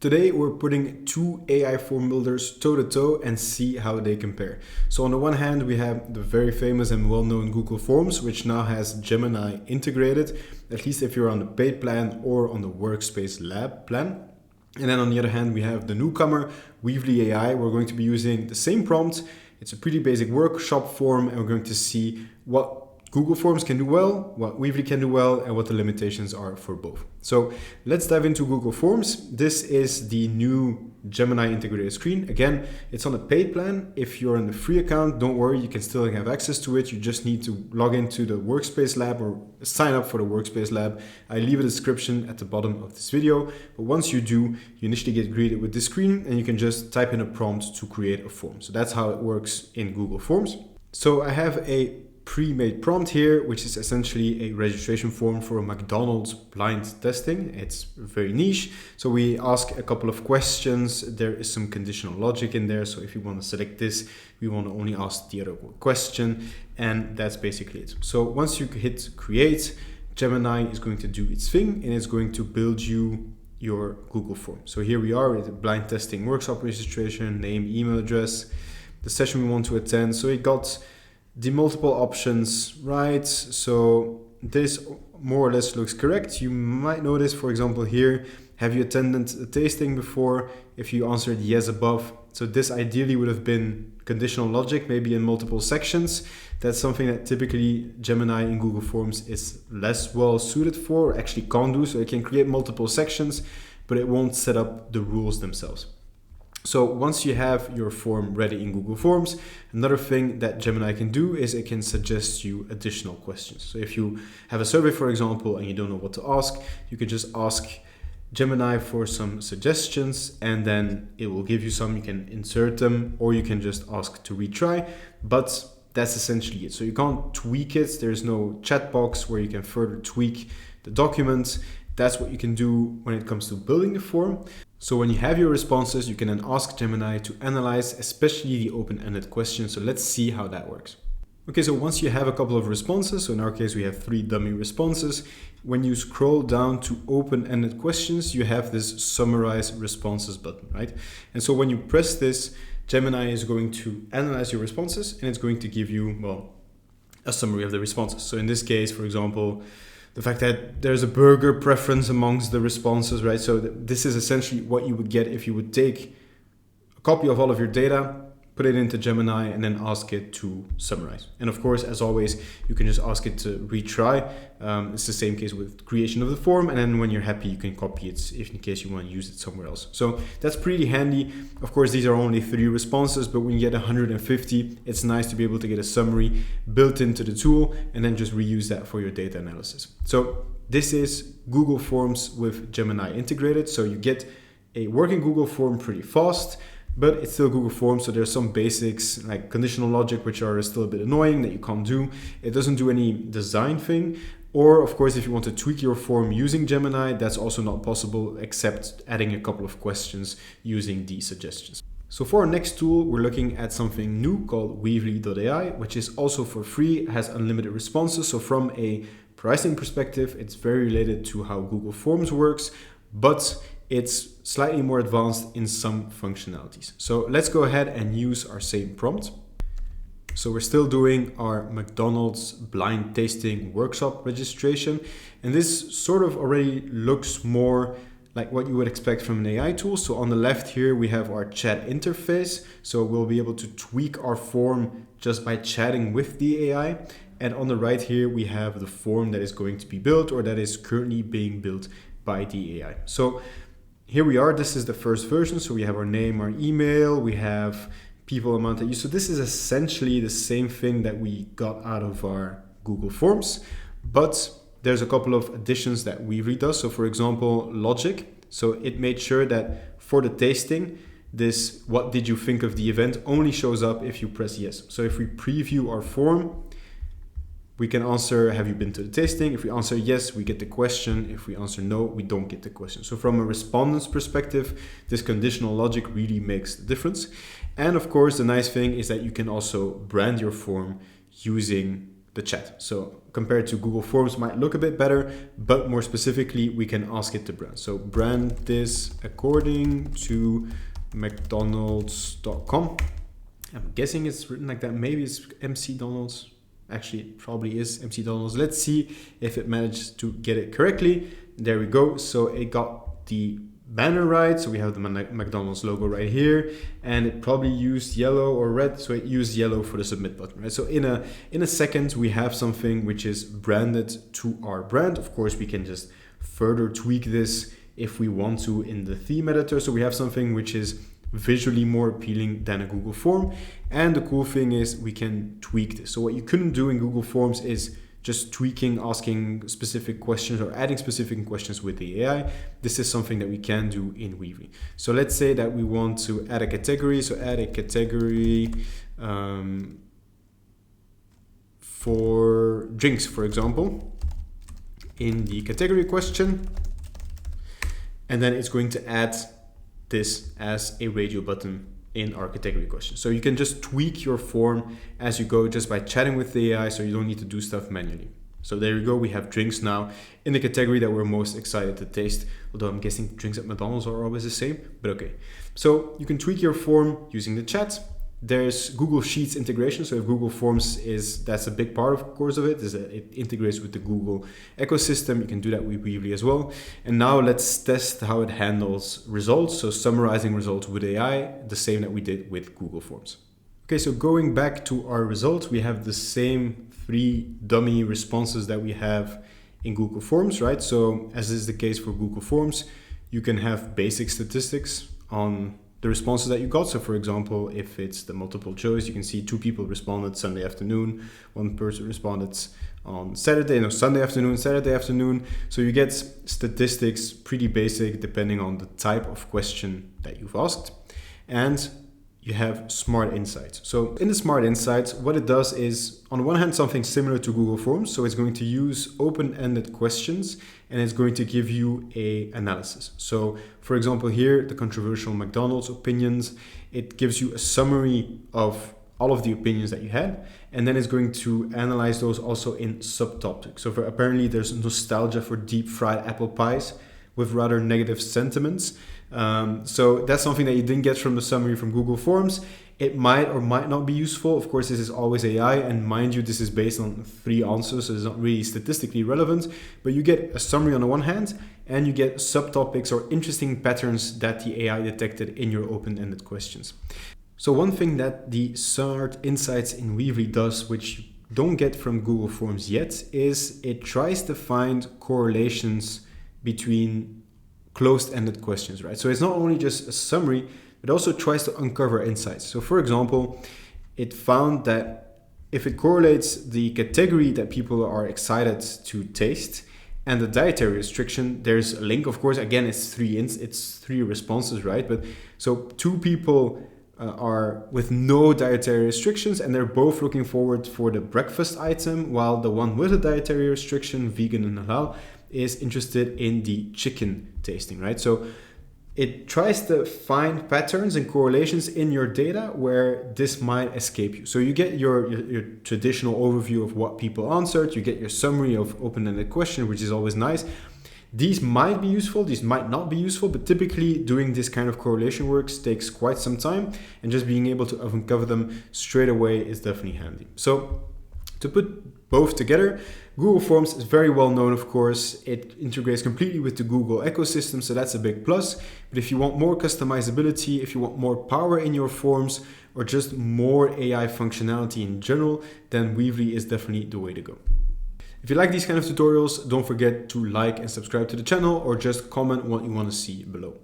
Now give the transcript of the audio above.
Today we're putting two AI form builders toe to toe and see how they compare. So on the one hand we have the very famous and well-known Google Forms, which now has Gemini integrated, at least if you're on the paid plan or on the Workspace Lab plan. And then on the other hand we have the newcomer, Weavly AI. We're going to be using the same prompt. It's a pretty basic workshop form and we're going to see what Google Forms can do well, what Weavly can do well, and what the limitations are for both. So let's dive into Google Forms. This is the new Gemini integrated screen. Again, it's on a paid plan. If you're on the free account, don't worry, you can still have access to it. You just need to log into the Workspace Lab or sign up for the Workspace Lab. I leave a description at the bottom of this video. But once you do, you initially get greeted with this screen and you can just type in a prompt to create a form. So that's how it works in Google Forms. So I have a pre-made prompt here, which is essentially a registration form for a McDonald's blind testing. It's very niche. So we ask a couple of questions. There is some conditional logic in there. So if you want to select this, we want to only ask the other question. And that's basically it. So once you hit create, Gemini is going to do its thing and it's going to build you your Google form. So here we are with the blind testing workshop registration, name, email address, the session we want to attend. So it got the multiple options, right? So this more or less looks correct. You might notice, for example, here, have you attended a tasting before? If you answered yes above. So this ideally would have been conditional logic, maybe in multiple sections. That's something that typically Gemini in Google Forms is less well suited for, or actually can't do. So it can create multiple sections, but it won't set up the rules themselves. So once you have your form ready in Google Forms, another thing that Gemini can do is it can suggest you additional questions. So if you have a survey, for example, and you don't know what to ask, you can just ask Gemini for some suggestions and then it will give you some. You can insert them or you can just ask to retry, but that's essentially it. So you can't tweak it. There's no chat box where you can further tweak the document. That's what you can do when it comes to building the form. So when you have your responses, you can then ask Gemini to analyze, especially the open-ended questions. So let's see how that works. Okay, so once you have a couple of responses, so in our case, we have 3 dummy responses. When you scroll down to open-ended questions, you have this summarize responses button, right? And so when you press this, Gemini is going to analyze your responses and it's going to give you, well, a summary of the responses. So in this case, for example, the fact that there's a burger preference amongst the responses, right? So this is essentially what you would get if you would take a copy of all of your data, put it into Gemini, and then ask it to summarize. And of course, as always, you can just ask it to retry. It's the same case with creation of the form. And then when you're happy, you can copy it if in case you want to use it somewhere else. So that's pretty handy. Of course, these are only 3 responses, but when you get 150, it's nice to be able to get a summary built into the tool and then just reuse that for your data analysis. So this is Google Forms with Gemini integrated. So you get a working Google form pretty fast, but it's still Google Forms, so there's some basics like conditional logic, which are still a bit annoying that you can't do. It doesn't do any design thing. Or of course, if you want to tweak your form using Gemini, that's also not possible except adding a couple of questions using the suggestions. So for our next tool, we're looking at something new called Weavly.ai, which is also for free, has unlimited responses. So from a pricing perspective, it's very related to how Google Forms works, but it's slightly more advanced in some functionalities. So let's go ahead and use our same prompt. So we're still doing our McDonald's blind tasting workshop registration. And this sort of already looks more like what you would expect from an AI tool. So on the left here, we have our chat interface. So we'll be able to tweak our form just by chatting with the AI. And on the right here, we have the form that is going to be built or that is currently being built by the AI. So here we are, this is the first version. So we have our name, our email, we have people amount that use. So this is essentially the same thing that we got out of our Google Forms, but there's a couple of additions that Weavly does. So for example, logic. So it made sure that for the tasting, this what did you think of the event only shows up if you press yes. So if we preview our form, we can answer, have you been to the tasting? If we answer yes, we get the question. If we answer no, we don't get the question. So from a respondent's perspective, this conditional logic really makes the difference. And of course, the nice thing is that you can also brand your form using the chat. So compared to Google Forms might look a bit better, but more specifically, we can ask it to brand. So brand this according to McDonald's.com. I'm guessing it's written like that. Maybe it's MC Donald's. Actually, it probably is MC Donald's. Let's see if it managed to get it correctly. There we go. So it got the banner right. So we have the McDonald's logo right here, and it probably used yellow or red. So it used yellow for the submit button, right? So in a second, we have something which is branded to our brand. Of course, we can just further tweak this if we want to in the theme editor. So we have something which is visually more appealing than a Google form. And the cool thing is we can tweak this. So what you couldn't do in Google Forms is just tweaking, asking specific questions or adding specific questions with the AI. This is something that we can do in Weavly. So let's say that we want to add a category. So add a category for drinks, for example, in the category question. And then it's going to add this as a radio button in our category question. So you can just tweak your form as you go just by chatting with the AI, so you don't need to do stuff manually. So there you go, we have drinks now in the category that we're most excited to taste, although I'm guessing drinks at McDonald's are always the same, but okay. So you can tweak your form using the chat. There's Google Sheets integration. So if Google Forms that's a big part, of course, of it, is that it integrates with the Google ecosystem. You can do that with Weavly as well. And now let's test how it handles results. So summarizing results with AI, the same that we did with Google Forms. Okay, so going back to our results, we have the same 3 dummy responses that we have in Google Forms, right? So as is the case for Google Forms, you can have basic statistics on the responses that you got. So for example, if it's the multiple choice, you can see 2 people responded Sunday afternoon, 1 person responded on Sunday afternoon, Saturday afternoon. So you get statistics pretty basic depending on the type of question that you've asked. And you have smart insights. So in the smart insights, what it does is on one hand, something similar to Google Forms. So it's going to use open-ended questions and it's going to give you a analysis. So for example, here, the controversial McDonald's opinions, it gives you a summary of all of the opinions that you had. And then it's going to analyze those also in subtopics. So apparently there's nostalgia for deep fried apple pies with rather negative sentiments. So that's something that you didn't get from the summary from Google Forms. It might or might not be useful. Of course, this is always AI, and mind you, this is based on 3 answers, so it's not really statistically relevant, but you get a summary on the one hand, and you get subtopics or interesting patterns that the AI detected in your open-ended questions. So one thing that the Smart Insights in Weavly does, which you don't get from Google Forms yet, is it tries to find correlations between closed-ended questions, right? So it's not only just a summary, it also tries to uncover insights. So for example, it found that if it correlates the category that people are excited to taste and the dietary restriction, there's a link. Of course, again, it's 3 responses, right? But so 2 people are with no dietary restrictions and they're both looking forward for the breakfast item, while the one with a dietary restriction, vegan and halal, is interested in the chicken tasting, right? So it tries to find patterns and correlations in your data where this might escape you. So you get your traditional overview of what people answered, you get your summary of open-ended question, which is always nice. These might be useful, these might not be useful, but typically doing this kind of correlation works takes quite some time, and just being able to uncover them straight away is definitely handy. So to put both together, Google Forms is very well known, of course. It integrates completely with the Google ecosystem, so that's a big plus. But if you want more customizability, if you want more power in your forms, or just more AI functionality in general, then Weavly is definitely the way to go. If you like these kind of tutorials, don't forget to like and subscribe to the channel, or just comment what you want to see below.